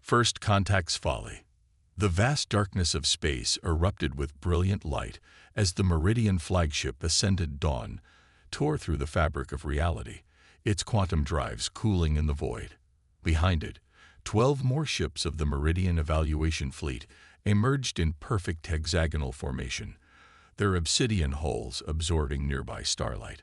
First contact's folly. The vast darkness of space erupted with brilliant light as the Meridian flagship ascended dawn, tore through the fabric of reality, its quantum drives cooling in the void. Behind it, 12 more ships of the Meridian Evaluation Fleet emerged in perfect hexagonal formation, their obsidian hulls absorbing nearby starlight.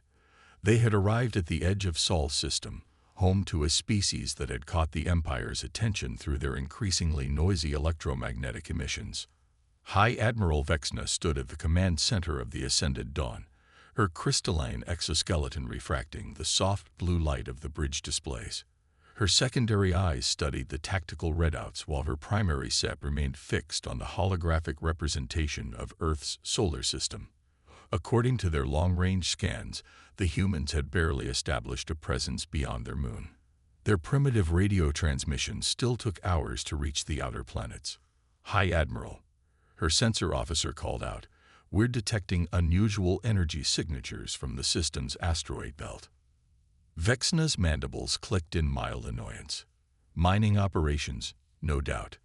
They had arrived at the edge of Sol's system, home to a species that had caught the Empire's attention through their increasingly noisy electromagnetic emissions. High Admiral Vexna stood at the command center of the ascended dawn, her crystalline exoskeleton refracting the soft blue light of the bridge displays. Her secondary eyes studied the tactical readouts while her primary set remained fixed on the holographic representation of Earth's solar system. According to their long-range scans, the humans had barely established a presence beyond their moon. Their primitive radio transmissions still took hours to reach the outer planets. "High Admiral," her sensor officer called out, "we're detecting unusual energy signatures from the system's asteroid belt." Vexna's mandibles clicked in mild annoyance. Mining operations, no doubt.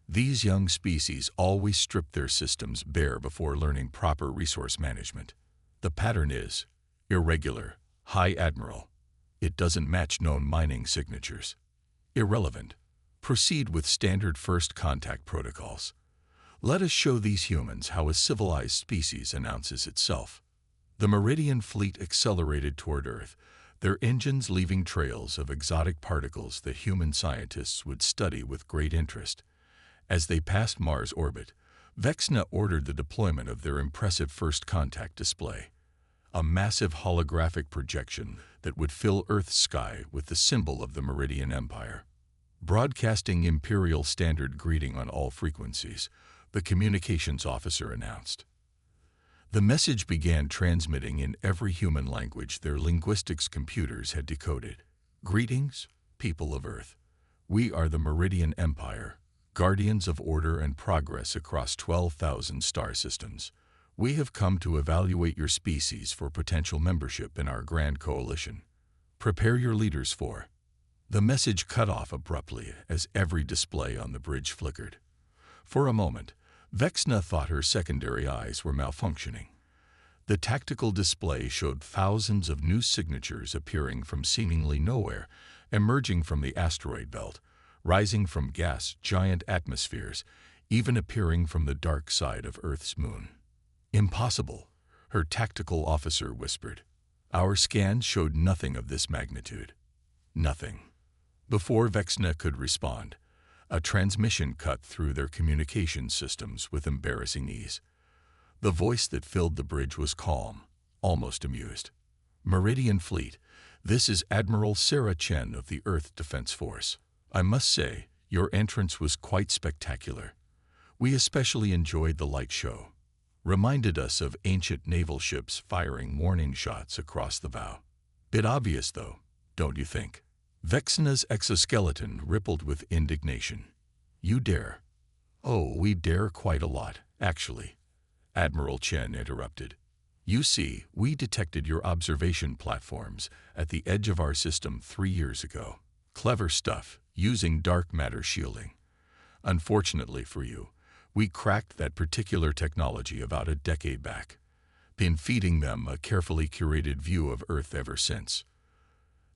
These young species always strip their systems bare before learning proper resource management. The pattern is irregular, High Admiral. It doesn't match known mining signatures. Irrelevant. Proceed with standard first contact protocols. Let us show these humans how a civilized species announces itself. The Meridian fleet accelerated toward Earth, their engines leaving trails of exotic particles that human scientists would study with great interest. As they passed Mars' orbit, Vexna ordered the deployment of their impressive first contact display, a massive holographic projection that would fill Earth's sky with the symbol of the Meridian Empire. Broadcasting Imperial Standard greeting on all frequencies, the communications officer announced. The message began transmitting in every human language their linguistics computers had decoded. "Greetings, people of Earth. We are the Meridian Empire, guardians of order and progress across 12,000 star systems. We have come to evaluate your species for potential membership in our grand coalition. Prepare your leaders for..." The message cut off abruptly as every display on the bridge flickered. For a moment, Vexna thought her secondary eyes were malfunctioning. The tactical display showed thousands of new signatures appearing from seemingly nowhere, emerging from the asteroid belt, rising from gas giant atmospheres, even appearing from the dark side of Earth's moon. "Impossible," her tactical officer whispered. "Our scans showed nothing of this magnitude." Nothing. Before Vexna could respond, a transmission cut through their communication systems with embarrassing ease. The voice that filled the bridge was calm, almost amused. "Meridian Fleet, this is Admiral Sarah Chen of the Earth Defense Force. I must say, your entrance was quite spectacular. We especially enjoyed the light show. Reminded us of ancient naval ships firing warning shots across the bow. Bit obvious, though, don't you think?" Vexna's exoskeleton rippled with indignation. "You dare?" "Oh, we dare quite a lot, actually," Admiral Chen interrupted. "You see, we detected your observation platforms at the edge of our system 3 years ago. Clever stuff, using dark matter shielding. Unfortunately for you, we cracked that particular technology about a decade back. Been feeding them a carefully curated view of Earth ever since."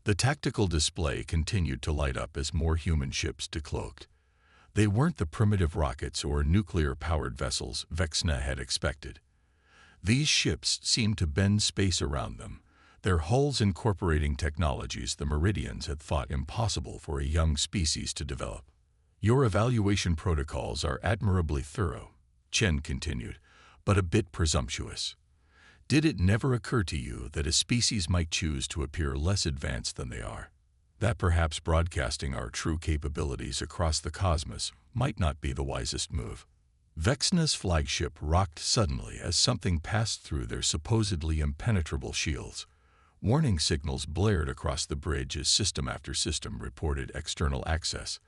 The tactical display continued to light up as more human ships decloaked. They weren't the primitive rockets or nuclear-powered vessels Vexna had expected. These ships seemed to bend space around them, their hulls incorporating technologies the Meridians had thought impossible for a young species to develop. "Your evaluation protocols are admirably thorough," Chen continued, "but a bit presumptuous. Did it never occur to you that a species might choose to appear less advanced than they are? That perhaps broadcasting our true capabilities across the cosmos might not be the wisest move?" Vexna's flagship rocked suddenly as something passed through their supposedly impenetrable shields. Warning signals blared across the bridge as system after system reported external access.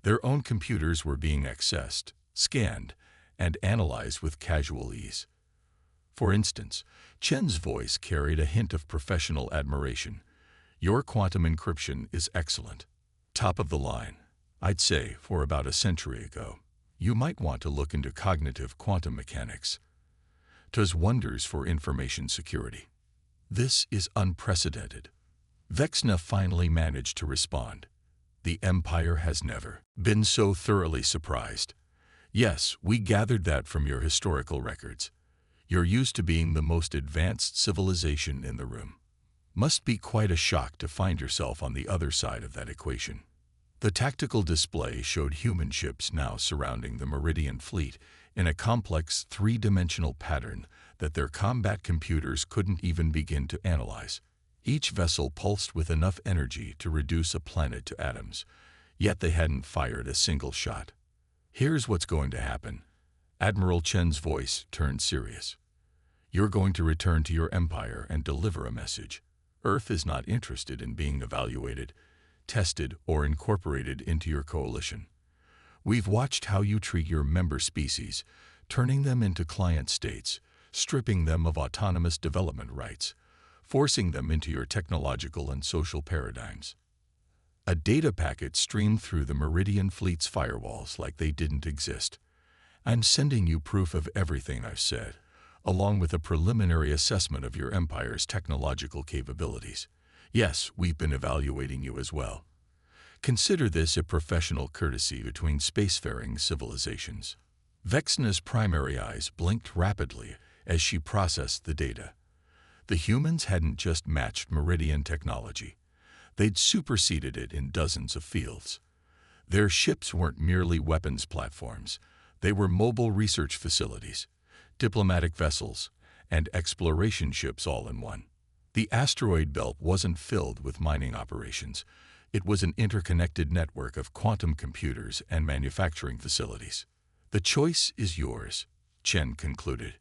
Their own computers were being accessed, scanned, and analyzed with casual ease. For instance, Chen's voice carried a hint of professional admiration. "Your quantum encryption is excellent. Top of the line. I'd say for about a century ago. You might want to look into cognitive quantum mechanics. Does wonders for information security. This is unprecedented. Vexna finally managed to respond. The Empire has never been so thoroughly surprised. Yes, we gathered that from your historical records. You're used to being the most advanced civilization in the room. Must be quite a shock to find yourself on the other side of that equation. The tactical display showed human ships now surrounding the Meridian fleet in a complex three-dimensional pattern that their combat computers couldn't even begin to analyze. Each vessel pulsed with enough energy to reduce a planet to atoms, yet they hadn't fired a single shot. Here's what's going to happen. Admiral Chen's voice turned serious. You're going to return to your empire and deliver a message. Earth is not interested in being evaluated, tested, or incorporated into your coalition. We've watched how you treat your member species, turning them into client states, stripping them of autonomous development rights, forcing them into your technological and social paradigms. A data packet streamed through the Meridian Fleet's firewalls like they didn't exist. I'm sending you proof of everything I've said, along with a preliminary assessment of your empire's technological capabilities. Yes, we've been evaluating you as well. Consider this a professional courtesy between spacefaring civilizations. Vexna's primary eyes blinked rapidly as she processed the data. The humans hadn't just matched Meridian technology. They'd superseded it in dozens of fields. Their ships weren't merely weapons platforms. They were mobile research facilities, diplomatic vessels, and exploration ships all in one. The asteroid belt wasn't filled with mining operations. It was an interconnected network of quantum computers and manufacturing facilities. The choice is yours, Chen concluded.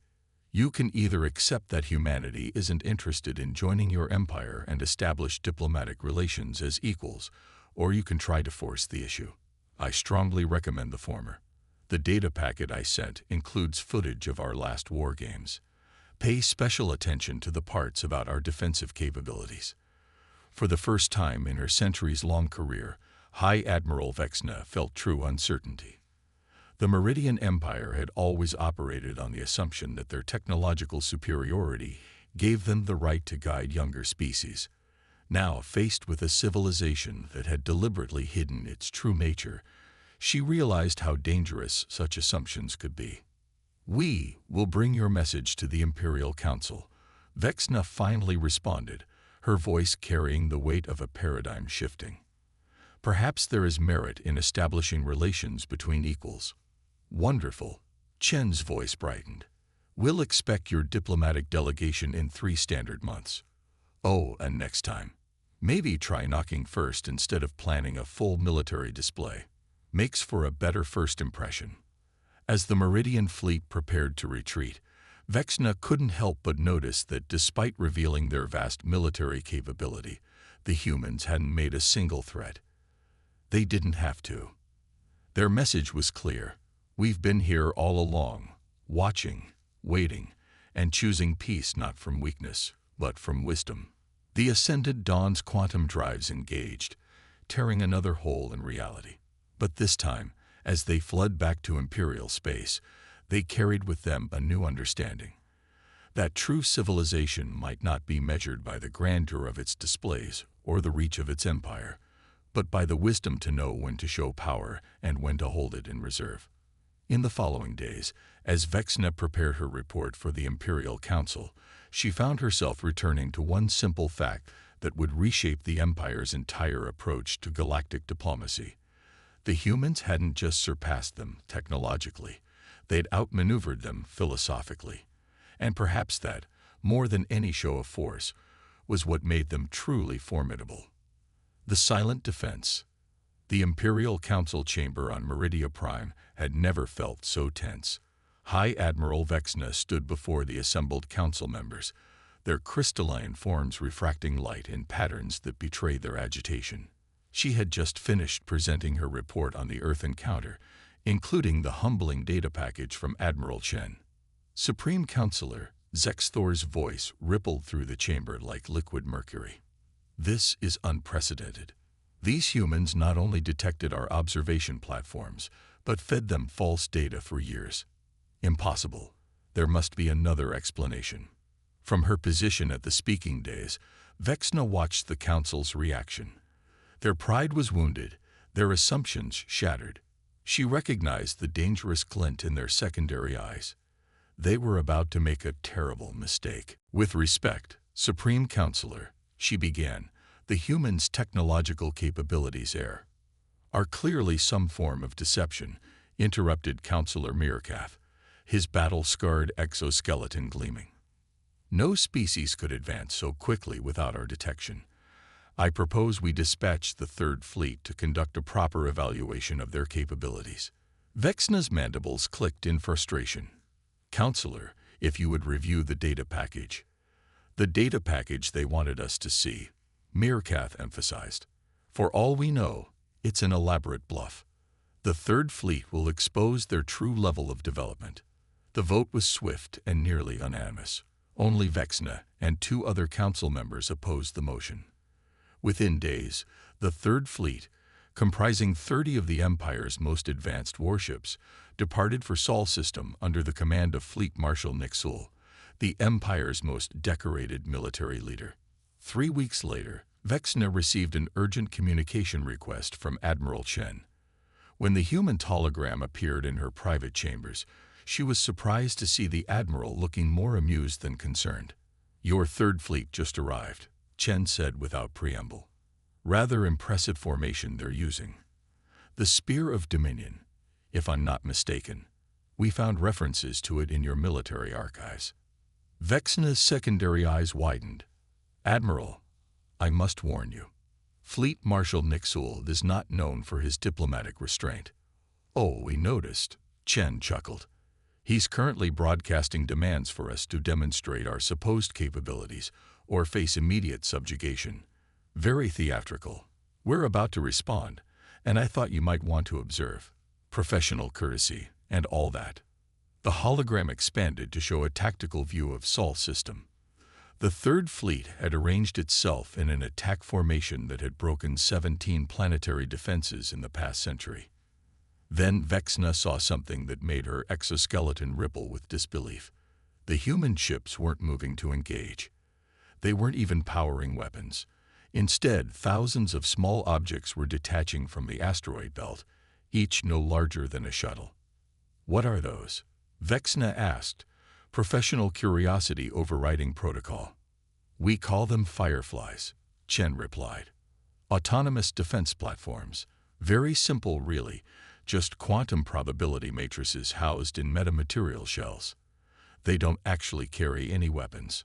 You can either accept that humanity isn't interested in joining your empire and establish diplomatic relations as equals, or you can try to force the issue. I strongly recommend the former. The data packet I sent includes footage of our last war games. Pay special attention to the parts about our defensive capabilities. For the first time in her centuries-long career, High Admiral Vexna felt true uncertainty. The Meridian Empire had always operated on the assumption that their technological superiority gave them the right to guide younger species. Now, faced with a civilization that had deliberately hidden its true nature, she realized how dangerous such assumptions could be. We will bring your message to the Imperial Council, Vexna finally responded, her voice carrying the weight of a paradigm shifting. Perhaps there is merit in establishing relations between equals. Wonderful. Chen's voice brightened. We'll expect your diplomatic delegation in 3 standard months. Oh, and next time, maybe try knocking first instead of planning a full military display. Makes for a better first impression. As the Meridian fleet prepared to retreat, Vexna couldn't help but notice that despite revealing their vast military capability, the humans hadn't made a single threat. They didn't have to. Their message was clear. We've been here all along, watching, waiting, and choosing peace not from weakness, but from wisdom. The Ascended Dawn's quantum drives engaged, tearing another hole in reality. But this time, as they fled back to Imperial space, they carried with them a new understanding. That true civilization might not be measured by the grandeur of its displays or the reach of its empire, but by the wisdom to know when to show power and when to hold it in reserve. In the following days, as Vexna prepared her report for the Imperial Council, she found herself returning to one simple fact that would reshape the Empire's entire approach to galactic diplomacy. The humans hadn't just surpassed them technologically, they'd outmaneuvered them philosophically. And perhaps that, more than any show of force, was what made them truly formidable. The silent defense. The Imperial Council chamber on Meridia Prime had never felt so tense. High Admiral Vexna stood before the assembled council members, their crystalline forms refracting light in patterns that betrayed their agitation. She had just finished presenting her report on the Earth encounter, including the humbling data package from Admiral Chen. Supreme Counselor, Zexthor's voice rippled through the chamber like liquid mercury. This is unprecedented. These humans not only detected our observation platforms, but fed them false data for years. Impossible. There must be another explanation. From her position at the speaking days, Vexna watched the council's reaction. Their pride was wounded, their assumptions shattered. She recognized the dangerous glint in their secondary eyes. They were about to make a terrible mistake. With respect, Supreme Counselor, she began, the humans' technological capabilities are clearly some form of deception, interrupted Counselor Mirkath, his battle-scarred exoskeleton gleaming. No species could advance so quickly without our detection. I propose we dispatch the Third Fleet to conduct a proper evaluation of their capabilities. Vexna's mandibles clicked in frustration. Counselor, if you would review the data package. The data package they wanted us to see, Mirkath emphasized. For all we know, it's an elaborate bluff. The Third Fleet will expose their true level of development. The vote was swift and nearly unanimous. Only Vexna and 2 other council members opposed the motion. Within days, the Third Fleet, comprising 30 of the Empire's most advanced warships, departed for Sol System under the command of Fleet Marshal Nixul, the Empire's most decorated military leader. 3 weeks later, Vexna received an urgent communication request from Admiral Chen. When the human hologram appeared in her private chambers, she was surprised to see the Admiral looking more amused than concerned. Your Third Fleet just arrived, Chen said without preamble. Rather impressive formation they're using. The Spear of Dominion, if I'm not mistaken. We found references to it in your military archives. Vexna's secondary eyes widened. Admiral, I must warn you. Fleet Marshal Nixul is not known for his diplomatic restraint. Oh, we noticed, Chen chuckled. He's currently broadcasting demands for us to demonstrate our supposed capabilities or face immediate subjugation. Very theatrical. We're about to respond, and I thought you might want to observe. Professional courtesy and all that. The hologram expanded to show a tactical view of Sol System. The Third Fleet had arranged itself in an attack formation that had broken 17 planetary defenses in the past century. Then Vexna saw something that made her exoskeleton ripple with disbelief. The human ships weren't moving to engage. They weren't even powering weapons. Instead, thousands of small objects were detaching from the asteroid belt, each no larger than a shuttle. What are those? Vexna asked, professional curiosity overriding protocol. We call them fireflies, Chen replied. Autonomous defense platforms. Very simple, really. Just quantum probability matrices housed in metamaterial shells. They don't actually carry any weapons.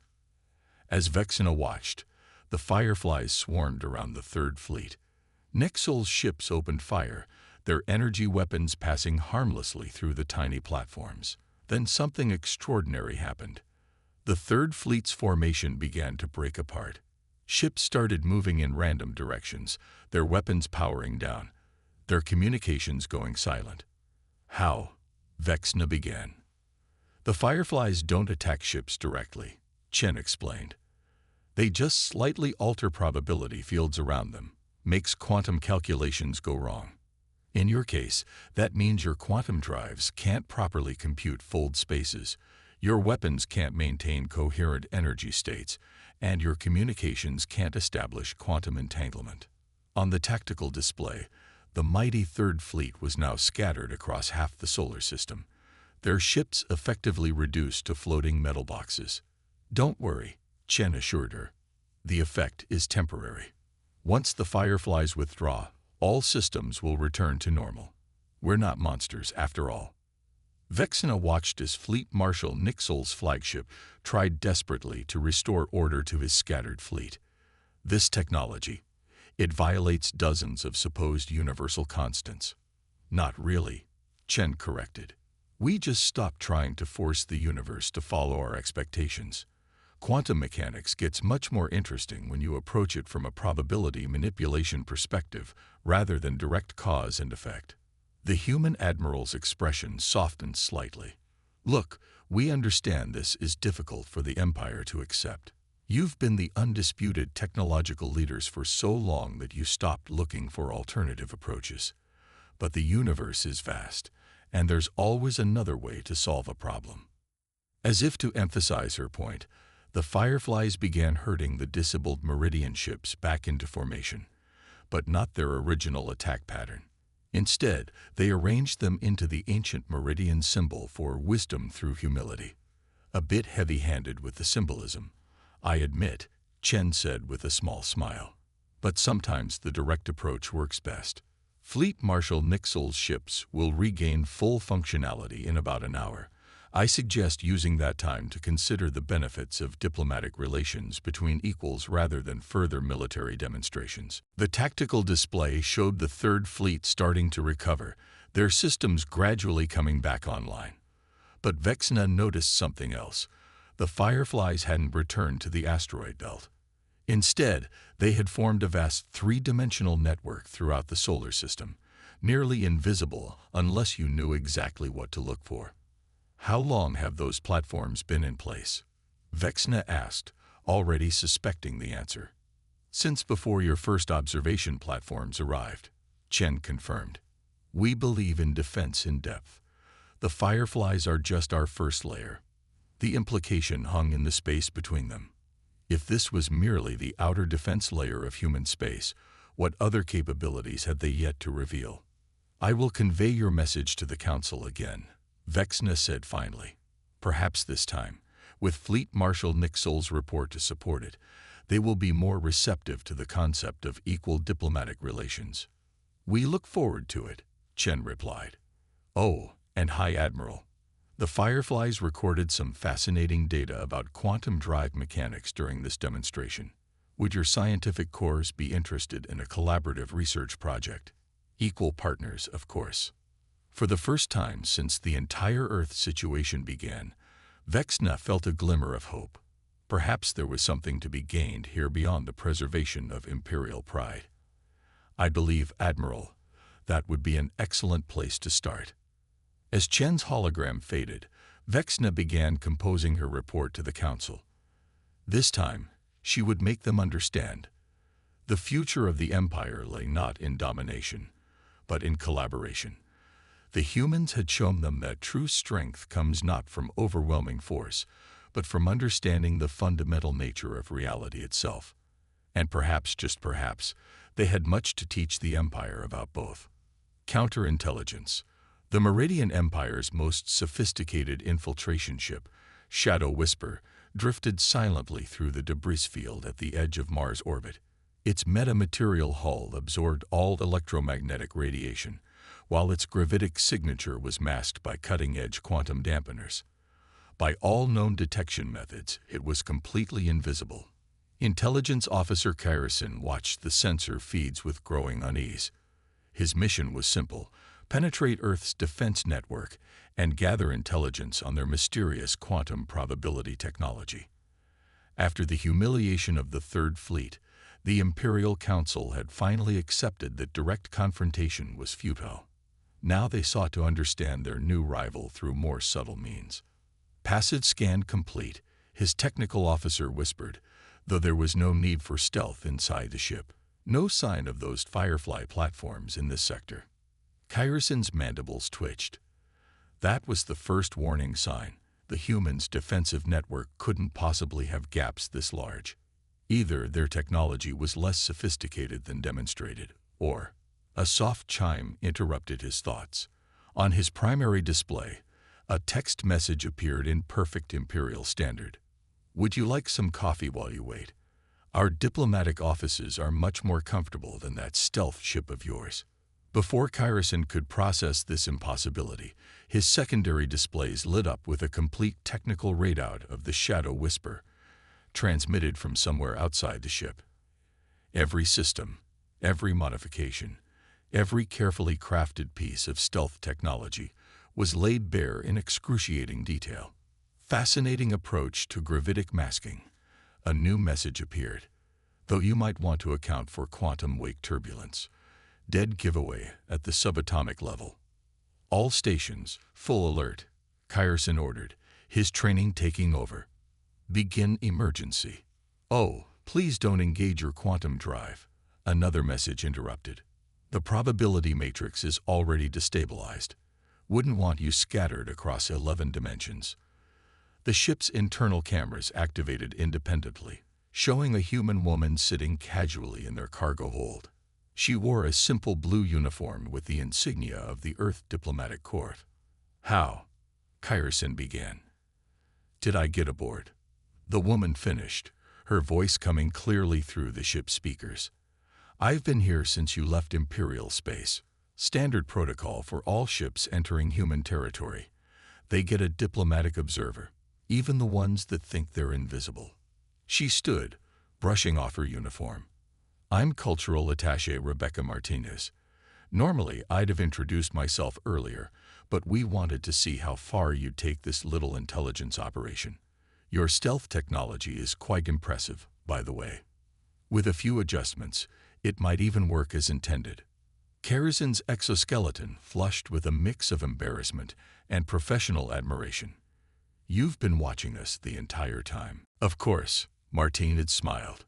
As Vexna watched, the fireflies swarmed around the Third Fleet. Nixul's ships opened fire, their energy weapons passing harmlessly through the tiny platforms. Then something extraordinary happened. The Third Fleet's formation began to break apart. Ships started moving in random directions, their weapons powering down, their communications going silent. How? Vexna began. The fireflies don't attack ships directly, Chen explained. They just slightly alter probability fields around them, makes quantum calculations go wrong. In your case, that means your quantum drives can't properly compute fold spaces, your weapons can't maintain coherent energy states, and your communications can't establish quantum entanglement. On the tactical display, the mighty Third Fleet was now scattered across half the solar system, their ships effectively reduced to floating metal boxes. Don't worry, Chen assured her. The effect is temporary. Once the fireflies withdraw, all systems will return to normal. We're not monsters, after all. Vexna watched as Fleet Marshal Nixul's flagship tried desperately to restore order to his scattered fleet. This technology, it violates dozens of supposed universal constants. Not really, Chen corrected. We just stopped trying to force the universe to follow our expectations. Quantum mechanics gets much more interesting when you approach it from a probability manipulation perspective rather than direct cause and effect. The human admiral's expression softened slightly. Look, we understand this is difficult for the Empire to accept. You've been the undisputed technological leaders for so long that you stopped looking for alternative approaches. But the universe is vast, and there's always another way to solve a problem. As if to emphasize her point, the Fireflies began herding the disabled Meridian ships back into formation, but not their original attack pattern. Instead, they arranged them into the ancient Meridian symbol for wisdom through humility. A bit heavy-handed with the symbolism, I admit, Chen said with a small smile. But sometimes the direct approach works best. Fleet Marshal Nixel's ships will regain full functionality in about an hour. I suggest using that time to consider the benefits of diplomatic relations between equals rather than further military demonstrations. The tactical display showed the Third Fleet starting to recover, their systems gradually coming back online. But Vexna noticed something else. The Fireflies hadn't returned to the asteroid belt. Instead, they had formed a vast three-dimensional network throughout the solar system, nearly invisible unless you knew exactly what to look for. How long have those platforms been in place? Vexna asked, already suspecting the answer. Since before your first observation platforms arrived, Chen confirmed. We believe in defense in depth. The Fireflies are just our first layer. The implication hung in the space between them. If this was merely the outer defense layer of human space, what other capabilities had they yet to reveal? I will convey your message to the Council again, Vexna said finally. Perhaps this time, with Fleet Marshal Nixel's report to support it, they will be more receptive to the concept of equal diplomatic relations. We look forward to it, Chen replied. Oh, and High Admiral. The Fireflies recorded some fascinating data about quantum drive mechanics during this demonstration. Would your scientific corps be interested in a collaborative research project? Equal partners, of course. For the first time since the entire Earth situation began, Vexna felt a glimmer of hope. Perhaps there was something to be gained here beyond the preservation of imperial pride. I believe, Admiral, that would be an excellent place to start. As Chen's hologram faded, Vexna began composing her report to the Council. This time, she would make them understand. The future of the Empire lay not in domination, but in collaboration. The humans had shown them that true strength comes not from overwhelming force, but from understanding the fundamental nature of reality itself. And perhaps, just perhaps, they had much to teach the Empire about both. Counterintelligence. The Meridian Empire's most sophisticated infiltration ship, Shadow Whisper, drifted silently through the debris field at the edge of Mars' orbit. Its metamaterial hull absorbed all electromagnetic radiation, while its gravitic signature was masked by cutting-edge quantum dampeners. By all known detection methods, it was completely invisible. Intelligence Officer Kyrison watched the sensor feeds with growing unease. His mission was simple: penetrate Earth's defense network and gather intelligence on their mysterious quantum probability technology. After the humiliation of the Third Fleet, the Imperial Council had finally accepted that direct confrontation was futile. Now they sought to understand their new rival through more subtle means. Passive scan complete, his technical officer whispered, though there was no need for stealth inside the ship. No sign of those Firefly platforms in this sector. Kyrison's mandibles twitched. That was the first warning sign. The humans' defensive network couldn't possibly have gaps this large. Either their technology was less sophisticated than demonstrated, or a soft chime interrupted his thoughts. On his primary display, a text message appeared in perfect Imperial Standard. Would you like some coffee while you wait? Our diplomatic offices are much more comfortable than that stealth ship of yours. Before Kyrison could process this impossibility, his secondary displays lit up with a complete technical readout of the Shadow Whisper, transmitted from somewhere outside the ship. Every system, every modification, every carefully crafted piece of stealth technology was laid bare in excruciating detail. Fascinating approach to gravitic masking. A new message appeared. Though you might want to account for quantum wake turbulence. Dead giveaway at the subatomic level. All stations, full alert, Kyrison ordered, his training taking over. Begin emergency. "Oh, please don't engage your quantum drive," another message interrupted. "The probability matrix is already destabilized. Wouldn't want you scattered across 11 dimensions." The ship's internal cameras activated independently, showing a human woman sitting casually in their cargo hold. She wore a simple blue uniform with the insignia of the Earth Diplomatic Corps. "How?" Kyrson began. "Did I get aboard?" The woman finished, her voice coming clearly through the ship's speakers. "I've been here since you left Imperial space. Standard protocol for all ships entering human territory. They get a diplomatic observer, even the ones that think they're invisible." She stood, brushing off her uniform. "I'm Cultural Attaché Rebecca Martinez. Normally, I'd have introduced myself earlier, but we wanted to see how far you'd take this little intelligence operation. Your stealth technology is quite impressive, by the way. With a few adjustments, it might even work as intended." Karson's exoskeleton flushed with a mix of embarrassment and professional admiration. "You've been watching us the entire time." "Of course," Martinez smiled.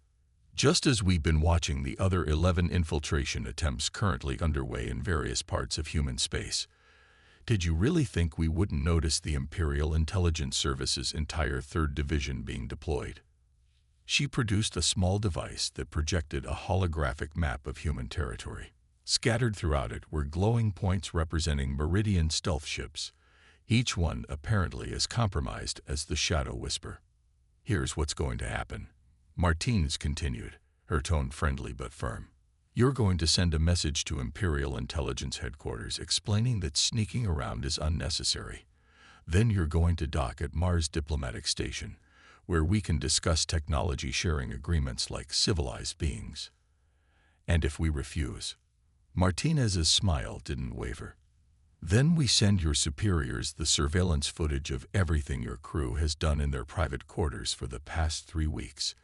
"Just as we've been watching the other 11 infiltration attempts currently underway in various parts of human space. Did you really think we wouldn't notice the Imperial Intelligence Service's entire 3rd Division being deployed?" She produced a small device that projected a holographic map of human territory. Scattered throughout it were glowing points representing Meridian stealth ships, each one apparently as compromised as the Shadow Whisper. "Here's what's going to happen," Martinez continued, her tone friendly but firm. "You're going to send a message to Imperial Intelligence Headquarters explaining that sneaking around is unnecessary. Then you're going to dock at Mars Diplomatic Station, where we can discuss technology sharing agreements like civilized beings. And if we refuse—" Martinez's smile didn't waver. "Then we send your superiors the surveillance footage of everything your crew has done in their private quarters for the past 3 weeks,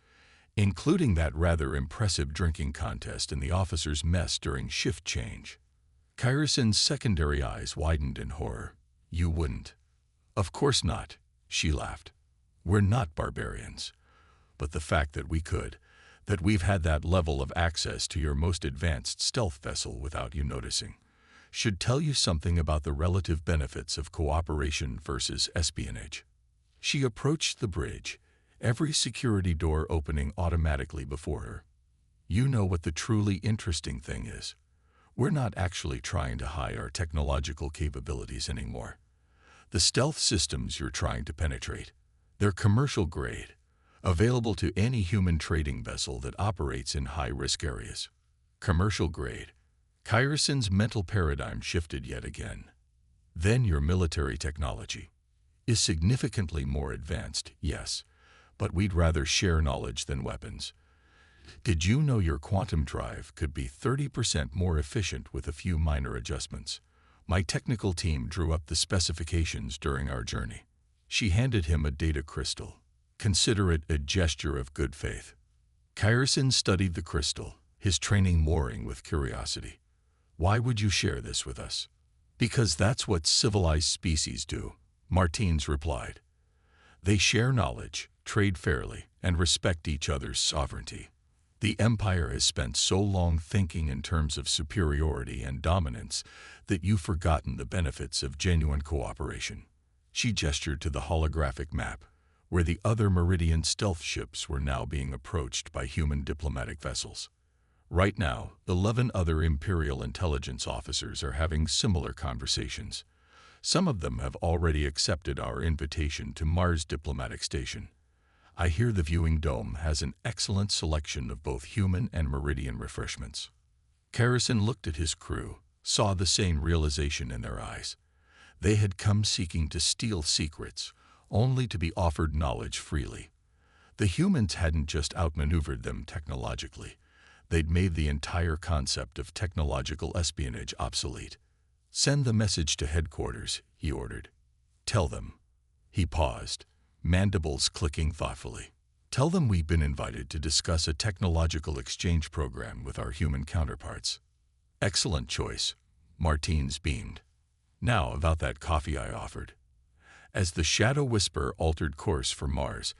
including that rather impressive drinking contest in the officers' mess during shift change." Karson's secondary eyes widened in horror. "You wouldn't." "Of course not," she laughed. "We're not barbarians. But the fact that we could, that we've had that level of access to your most advanced stealth vessel without you noticing, should tell you something about the relative benefits of cooperation versus espionage." She approached the bridge, every security door opening automatically before her. "You know what the truly interesting thing is? We're not actually trying to hide our technological capabilities anymore. The stealth systems you're trying to penetrate, they're commercial grade, available to any human trading vessel that operates in high-risk areas." Commercial grade. Karson's mental paradigm shifted yet again. "Then your military technology is significantly more advanced, yes, but we'd rather share knowledge than weapons. Did you know your quantum drive could be 30% more efficient with a few minor adjustments? My technical team drew up the specifications during our journey." She handed him a data crystal. "Consider it a gesture of good faith." Kyrson studied the crystal, his training mooring with curiosity. "Why would you share this with us?" "Because that's what civilized species do," Martinez replied. "They share knowledge, trade fairly, and respect each other's sovereignty. The Empire has spent so long thinking in terms of superiority and dominance that you've forgotten the benefits of genuine cooperation." She gestured to the holographic map, where the other Meridian stealth ships were now being approached by human diplomatic vessels. Right now, 11 other Imperial intelligence officers are having similar conversations. Some of them have already accepted our invitation to Mars Diplomatic Station. I hear the viewing dome has an excellent selection of both human and Meridian refreshments." Kyrson looked at his crew, saw the same realization in their eyes. They had come seeking to steal secrets, only to be offered knowledge freely. The humans hadn't just outmaneuvered them technologically. They'd made the entire concept of technological espionage obsolete. "Send the message to headquarters," he ordered. "Tell them." He paused, mandibles clicking thoughtfully. "Tell them we've been invited to discuss a technological exchange program with our human counterparts." "Excellent choice," Martinez beamed. "Now about that coffee I offered." As the Shadow Whisper altered course for Mars,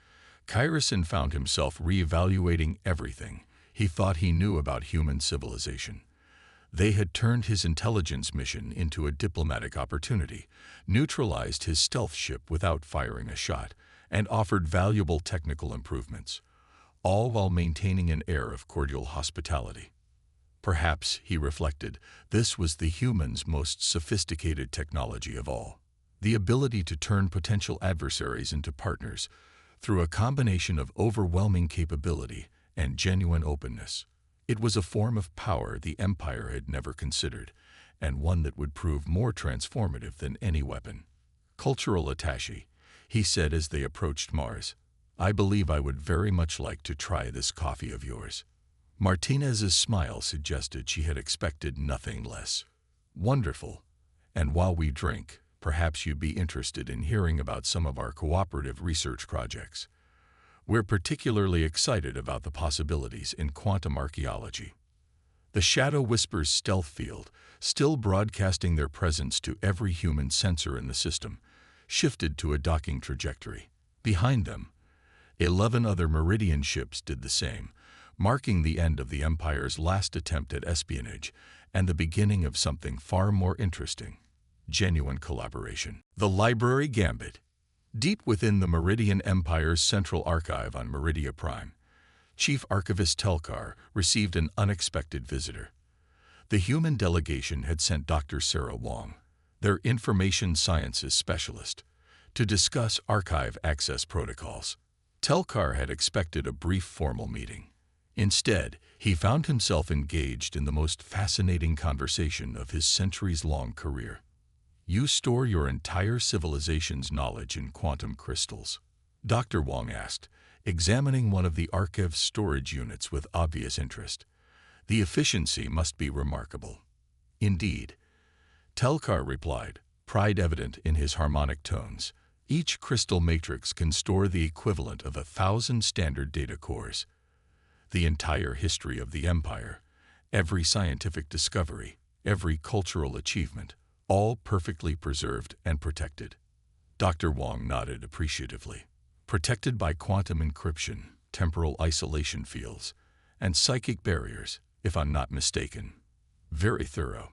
Kyrison found himself reevaluating everything he thought he knew about human civilization. They had turned his intelligence mission into a diplomatic opportunity, neutralized his stealth ship without firing a shot, and offered valuable technical improvements, all while maintaining an air of cordial hospitality. Perhaps, he reflected, this was the human's most sophisticated technology of all. The ability to turn potential adversaries into partners through a combination of overwhelming capability and genuine openness. It was a form of power the Empire had never considered, and one that would prove more transformative than any weapon. Cultural attaché, he said as they approached Mars, I believe I would very much like to try this coffee of yours. Martinez's smile suggested she had expected nothing less. Wonderful. And while we drink, perhaps you'd be interested in hearing about some of our cooperative research projects. We're particularly excited about the possibilities in quantum archaeology. The Shadow Whisper's stealth field, still broadcasting their presence to every human sensor in the system, shifted to a docking trajectory. Behind them, 11 other Meridian ships did the same, marking the end of the Empire's last attempt at espionage and the beginning of something far more interesting: genuine collaboration. The Library Gambit. Deep within the Meridian Empire's central archive on Meridia Prime, Chief Archivist Telkar received an unexpected visitor. The human delegation had sent Dr. Sarah Wong, their information sciences specialist, to discuss archive access protocols. Telkar had expected a brief formal meeting. Instead, he found himself engaged in the most fascinating conversation of his centuries-long career. You store your entire civilization's knowledge in quantum crystals? Dr. Wong asked, examining one of the archive's storage units with obvious interest. The efficiency must be remarkable. Indeed. Telkar replied, pride evident in his harmonic tones. Each crystal matrix can store the equivalent of 1,000 standard data cores. The entire history of the Empire, every scientific discovery, every cultural achievement, all perfectly preserved and protected. Dr. Wong nodded appreciatively. Protected by quantum encryption, temporal isolation fields, and psychic barriers, if I'm not mistaken. Very thorough.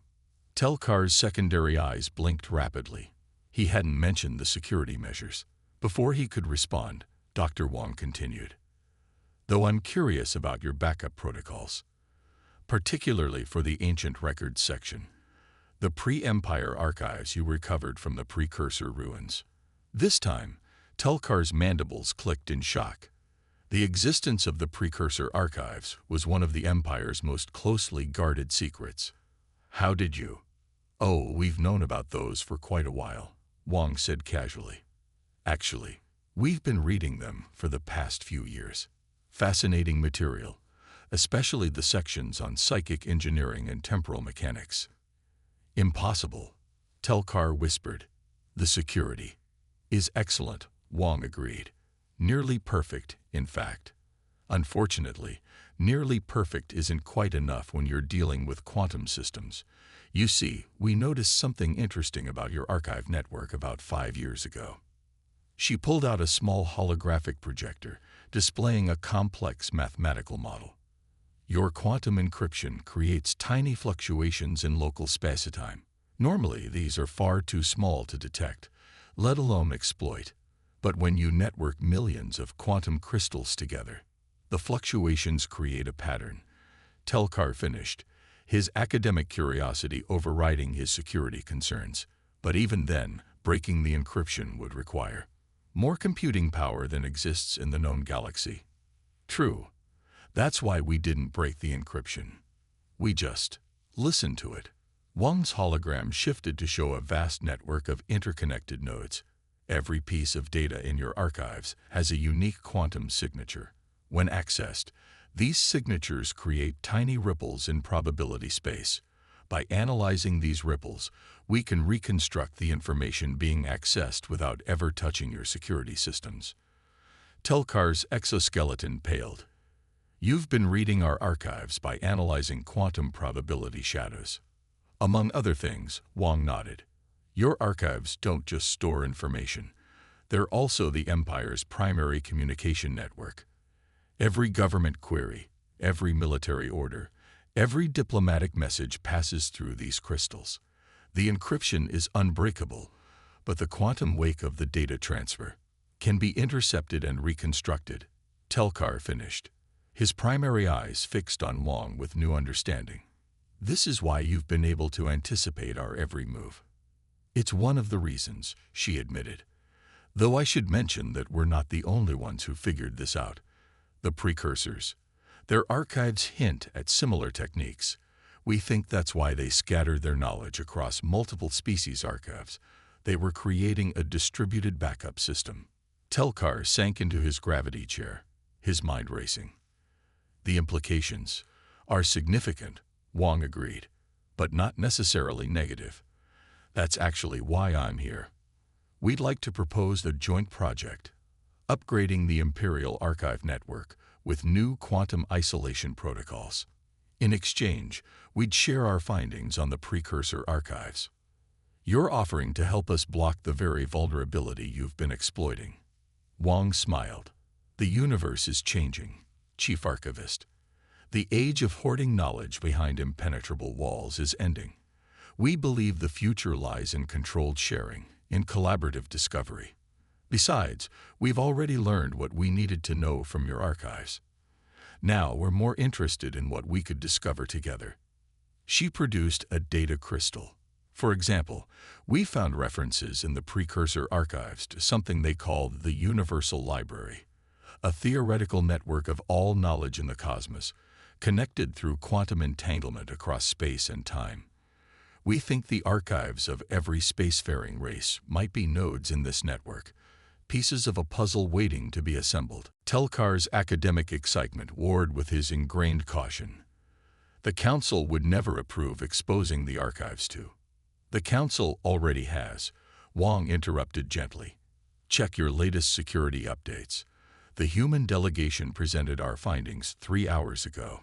Telkar's secondary eyes blinked rapidly. He hadn't mentioned the security measures. Before he could respond, Dr. Wong continued. Though I'm curious about your backup protocols, particularly for the ancient records section. The pre-Empire archives you recovered from the precursor ruins. This time, Telkar's mandibles clicked in shock. The existence of the precursor archives was one of the Empire's most closely guarded secrets. How did you? Oh, we've known about those for quite a while, Wong said casually. Actually, we've been reading them for the past few years. Fascinating material, especially the sections on psychic engineering and temporal mechanics. Impossible, Telkar whispered. The security is excellent, Wong agreed. Nearly perfect, in fact. Unfortunately, nearly perfect isn't quite enough when you're dealing with quantum systems. You see, we noticed something interesting about your archive network about 5 years ago. She pulled out a small holographic projector, displaying a complex mathematical model. Your quantum encryption creates tiny fluctuations in local spacetime. Normally, these are far too small to detect, let alone exploit. But when you network millions of quantum crystals together, the fluctuations create a pattern. Telkar finished, his academic curiosity overriding his security concerns. But even then, breaking the encryption would require more computing power than exists in the known galaxy. True. That's why we didn't break the encryption. We just listened to it. Wong's hologram shifted to show a vast network of interconnected nodes. Every piece of data in your archives has a unique quantum signature. When accessed, these signatures create tiny ripples in probability space. By analyzing these ripples, we can reconstruct the information being accessed without ever touching your security systems. Telkar's exoskeleton paled. You've been reading our archives by analyzing quantum probability shadows. Among other things, Wong nodded. Your archives don't just store information. They're also the Empire's primary communication network. Every government query, every military order, every diplomatic message passes through these crystals. The encryption is unbreakable, but the quantum wake of the data transfer can be intercepted and reconstructed. Telkar finished, his primary eyes fixed on Wong with new understanding. This is why you've been able to anticipate our every move. It's one of the reasons, she admitted. Though I should mention that we're not the only ones who figured this out. The precursors. Their archives hint at similar techniques. We think that's why they scattered their knowledge across multiple species archives. They were creating a distributed backup system. Telkar sank into his gravity chair, his mind racing. The implications are significant, Wong agreed, but not necessarily negative. That's actually why I'm here. We'd like to propose a joint project, upgrading the Imperial Archive network with new quantum isolation protocols. In exchange, we'd share our findings on the precursor archives. You're offering to help us block the very vulnerability you've been exploiting. Wong smiled. The universe is changing, Chief Archivist. The age of hoarding knowledge behind impenetrable walls is ending. We believe the future lies in controlled sharing, in collaborative discovery. Besides, we've already learned what we needed to know from your archives. Now we're more interested in what we could discover together. She produced a data crystal. For example, we found references in the precursor archives to something they called the Universal Library, a theoretical network of all knowledge in the cosmos, connected through quantum entanglement across space and time. We think the archives of every spacefaring race might be nodes in this network, pieces of a puzzle waiting to be assembled. Telkar's academic excitement warred with his ingrained caution. The Council would never approve exposing the archives to. The Council already has, Wong interrupted gently. Check your latest security updates. The human delegation presented our findings 3 hours ago.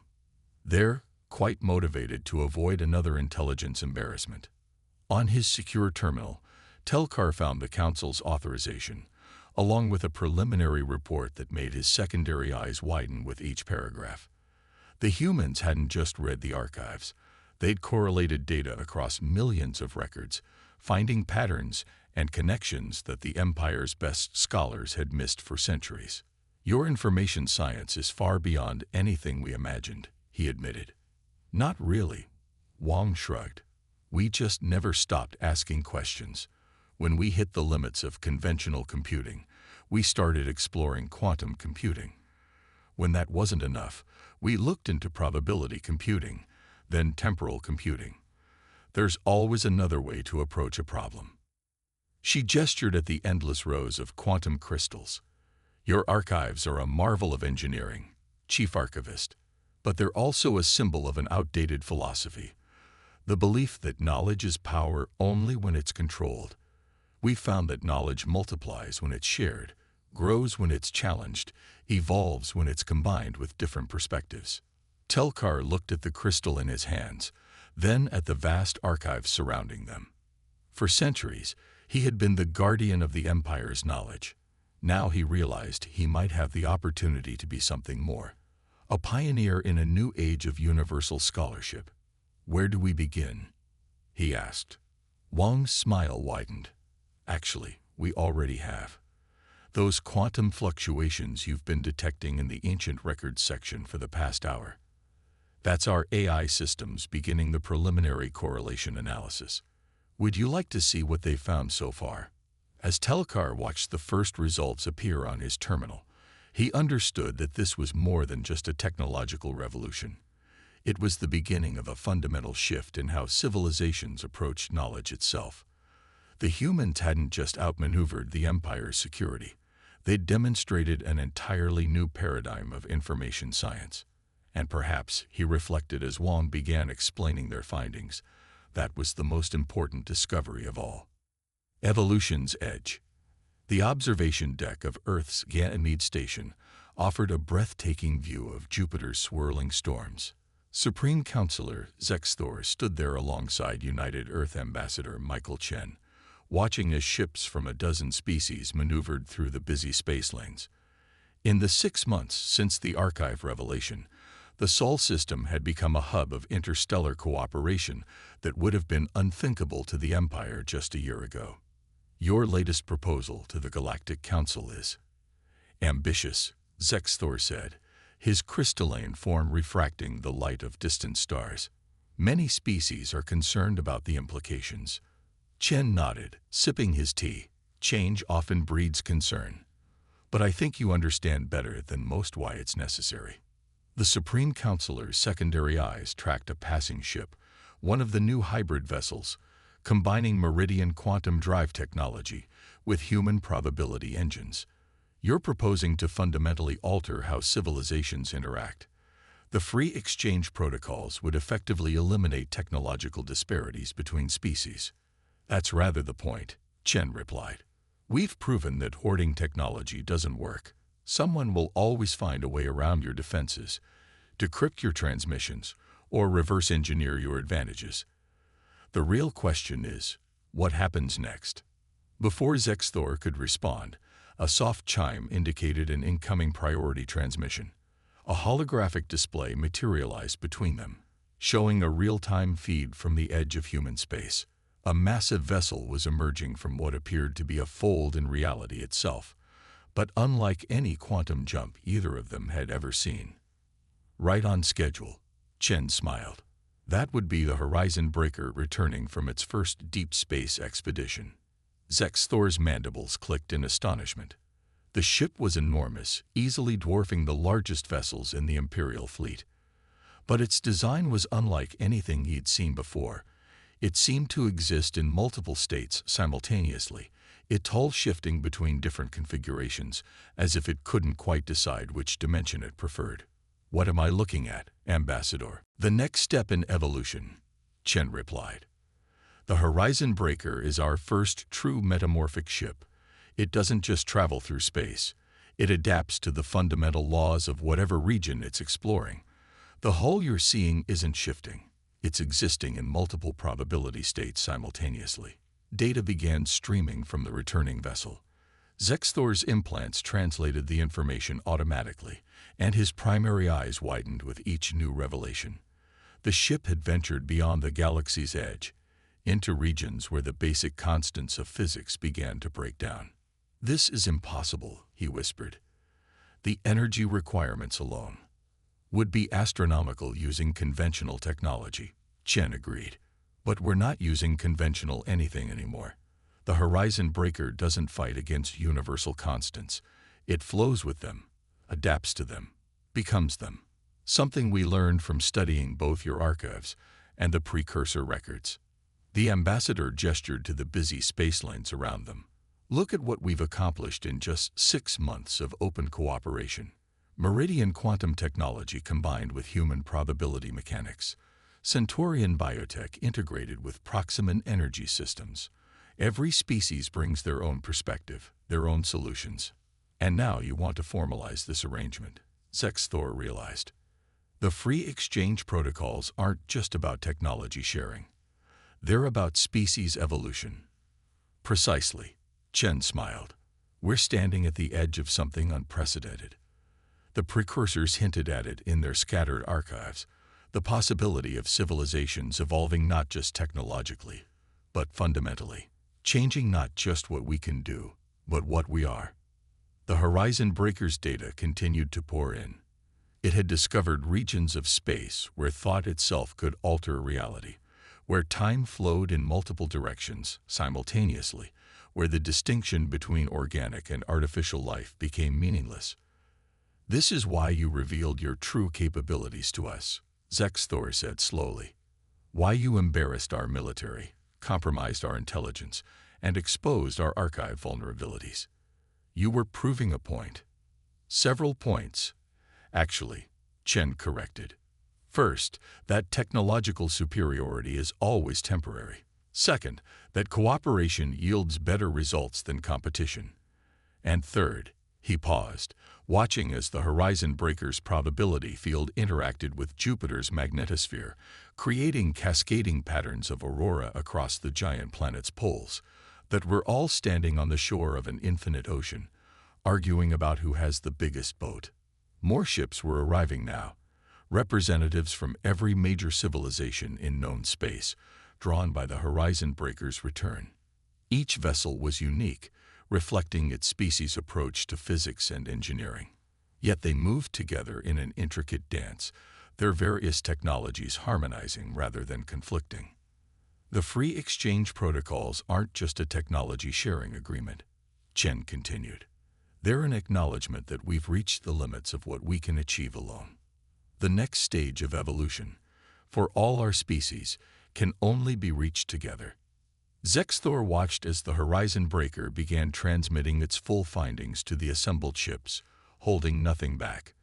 They're quite motivated to avoid another intelligence embarrassment. On his secure terminal, Telkar found the Council's authorization, along with a preliminary report that made his secondary eyes widen with each paragraph. The humans hadn't just read the archives. They'd correlated data across millions of records, finding patterns and connections that the Empire's best scholars had missed for centuries. Your information science is far beyond anything we imagined, he admitted. Not really, Wong shrugged. We just never stopped asking questions. When we hit the limits of conventional computing, we started exploring quantum computing. When that wasn't enough, we looked into probability computing, then temporal computing. There's always another way to approach a problem. She gestured at the endless rows of quantum crystals. Your archives are a marvel of engineering, Chief Archivist, but they're also a symbol of an outdated philosophy, the belief that knowledge is power only when it's controlled. We've found that knowledge multiplies when it's shared, grows when it's challenged, evolves when it's combined with different perspectives. Telkar looked at the crystal in his hands, then at the vast archives surrounding them. For centuries, he had been the guardian of the Empire's knowledge. Now he realized he might have the opportunity to be something more, a pioneer in a new age of universal scholarship. Where do we begin? He asked. Wong's smile widened. Actually, we already have. Those quantum fluctuations you've been detecting in the ancient records section for the past hour. That's our AI systems beginning the preliminary correlation analysis. Would you like to see what they've found so far? As Telkar watched the first results appear on his terminal, he understood that this was more than just a technological revolution. It was the beginning of a fundamental shift in how civilizations approached knowledge itself. The humans hadn't just outmaneuvered the Empire's security. They'd demonstrated an entirely new paradigm of information science. And perhaps, he reflected as Wong began explaining their findings, that was the most important discovery of all. Evolution's edge. The observation deck of Earth's Ganymede station offered a breathtaking view of Jupiter's swirling storms. Supreme Counselor Zexthor stood there alongside United Earth Ambassador Michael Chen, watching as ships from a dozen species maneuvered through the busy space lanes. In the 6 months since the archive revelation, the Sol system had become a hub of interstellar cooperation that would have been unthinkable to the Empire just a year ago. Your latest proposal to the Galactic Council is ambitious, Zexthor said, his crystalline form refracting the light of distant stars. Many species are concerned about the implications. Chen nodded, sipping his tea. Change often breeds concern. But I think you understand better than most why it's necessary. The Supreme Councilor's secondary eyes tracked a passing ship, one of the new hybrid vessels, combining Meridian quantum drive technology with human probability engines. You're proposing to fundamentally alter how civilizations interact. The free exchange protocols would effectively eliminate technological disparities between species. That's rather the point, Chen replied. We've proven that hoarding technology doesn't work. Someone will always find a way around your defenses, decrypt your transmissions, or reverse engineer your advantages. The real question is, what happens next? Before Zexthor could respond, a soft chime indicated an incoming priority transmission. A holographic display materialized between them, showing a real-time feed from the edge of human space. A massive vessel was emerging from what appeared to be a fold in reality itself, but unlike any quantum jump either of them had ever seen. Right on schedule, Chen smiled. That would be the Horizon Breaker returning from its first deep space expedition. Zexthor's mandibles clicked in astonishment. The ship was enormous, easily dwarfing the largest vessels in the Imperial fleet. But its design was unlike anything he'd seen before. It seemed to exist in multiple states simultaneously, its hull shifting between different configurations, as if it couldn't quite decide which dimension it preferred. What am I looking at, Ambassador? The next step in evolution, Chen replied. The Horizon Breaker is our first true metamorphic ship. It doesn't just travel through space. It adapts to the fundamental laws of whatever region it's exploring. The hull you're seeing isn't shifting. It's existing in multiple probability states simultaneously. Data began streaming from the returning vessel. Zexthor's implants translated the information automatically, and his primary eyes widened with each new revelation. The ship had ventured beyond the galaxy's edge, into regions where the basic constants of physics began to break down. This is impossible, he whispered. The energy requirements alone would be astronomical using conventional technology, Chen agreed. But we're not using conventional anything anymore. The Horizon Breaker doesn't fight against universal constants. It flows with them, adapts to them, becomes them. Something we learned from studying both your archives and the precursor records. The ambassador gestured to the busy space lanes around them. Look at what we've accomplished in just 6 months of open cooperation. Meridian quantum technology combined with human probability mechanics. Centaurian biotech integrated with Proximan energy systems. Every species brings their own perspective, their own solutions. And now you want to formalize this arrangement, Zexthor realized. The free exchange protocols aren't just about technology sharing. They're about species evolution. Precisely, Chen smiled. We're standing at the edge of something unprecedented. The precursors hinted at it in their scattered archives, the possibility of civilizations evolving not just technologically, but fundamentally, changing not just what we can do, but what we are. The Horizon Breaker's data continued to pour in. It had discovered regions of space where thought itself could alter reality, where time flowed in multiple directions simultaneously, where the distinction between organic and artificial life became meaningless. This is why you revealed your true capabilities to us, Zexthor said slowly. Why you embarrassed our military, compromised our intelligence, and exposed our archive vulnerabilities. You were proving a point. Several points, actually, Chen corrected. First, that technological superiority is always temporary. Second, that cooperation yields better results than competition. And third, he paused, watching as the Horizon Breaker's probability field interacted with Jupiter's magnetosphere, creating cascading patterns of aurora across the giant planet's poles. that we're all standing on the shore of an infinite ocean, arguing about who has the biggest boat. More ships were arriving now, representatives from every major civilization in known space, drawn by the horizon breaker's return. Each vessel was unique, reflecting its species' approach to physics and engineering. Yet they moved together in an intricate dance, their various technologies harmonizing rather than conflicting. The free exchange protocols aren't just a technology sharing agreement, Chen continued. They're an acknowledgement that we've reached the limits of what we can achieve alone. The next stage of evolution, for all our species, can only be reached together. Zexthor watched as the horizon breaker began transmitting its full findings to the assembled ships, holding nothing back.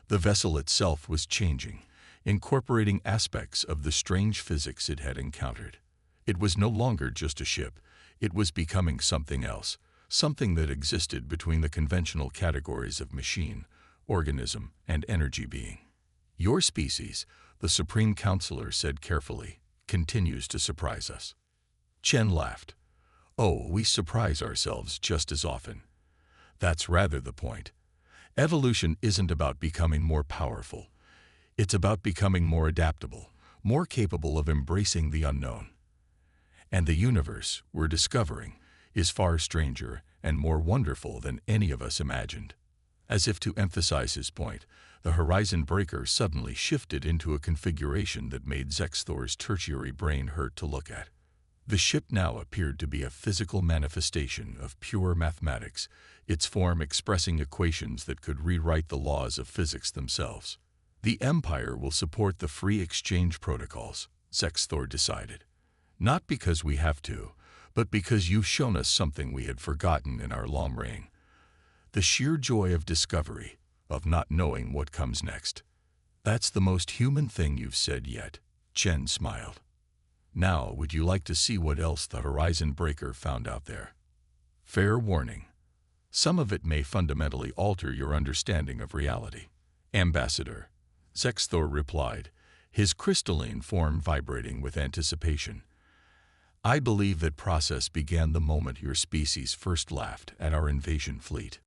The vessel itself was changing, incorporating aspects of the strange physics it had encountered. It was no longer just a ship, it was becoming something else, something that existed between the conventional categories of machine, organism, and energy being. Your species, the Supreme Counselor said carefully, continues to surprise us. Chen laughed. Oh, we surprise ourselves just as often. That's rather the point. Evolution isn't about becoming more powerful. It's about becoming more adaptable, more capable of embracing the unknown. And the universe, we're discovering, is far stranger and more wonderful than any of us imagined. As if to emphasize his point, the horizon breaker suddenly shifted into a configuration that made Zexthor's tertiary brain hurt to look at. The ship now appeared to be a physical manifestation of pure mathematics, its form expressing equations that could rewrite the laws of physics themselves. The Empire will support the free exchange protocols, Zexthor decided. Not because we have to, but because you've shown us something we had forgotten in our long reign. The sheer joy of discovery, of not knowing what comes next. That's the most human thing you've said yet, Chen smiled. Now, would you like to see what else the horizon breaker found out there? Fair warning. Some of it may fundamentally alter your understanding of reality. Ambassador, Zexthor replied, his crystalline form vibrating with anticipation. I believe that process began the moment your species first laughed at our invasion fleet.